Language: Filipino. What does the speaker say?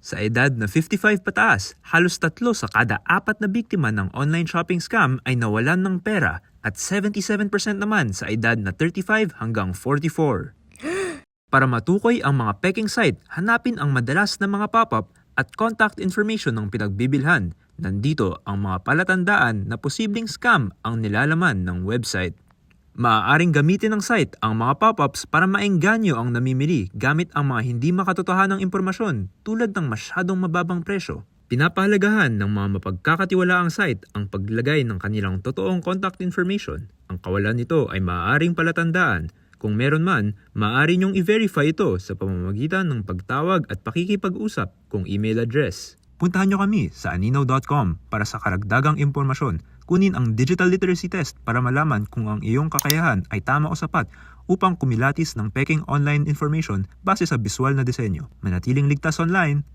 Sa edad na 55 pataas, halos 3 sa kada 4 na biktima ng online shopping scam ay nawalan ng pera at 77% naman sa edad na 35 hanggang 44. Para matukoy ang mga peking site, hanapin ang madalas na mga pop-up at contact information ng pinagbibilhan. Nandito ang mga palatandaan na posibleng scam ang nilalaman ng website. Maaaring gamitin ng site ang mga pop-ups para maengganyo ang namimili gamit ang mga hindi makatotohanang impormasyon tulad ng masyadong mababang presyo. Pinapahalagahan ng mga mapagkakatiwalaang site ang paglagay ng kanilang totoong contact information. Ang kawalan nito ay maaaring palatandaan. Kung meron man, maaari niyong i-verify ito sa pamamagitan ng pagtawag at pakikipag-usap kung email address. Puntahan niyo kami sa anino.com para sa karagdagang impormasyon. Kunin ang digital literacy test para malaman kung ang iyong kakayahan ay tama o sapat upang kumilatis ng peking online information base sa visual na disenyo. Manatiling ligtas online.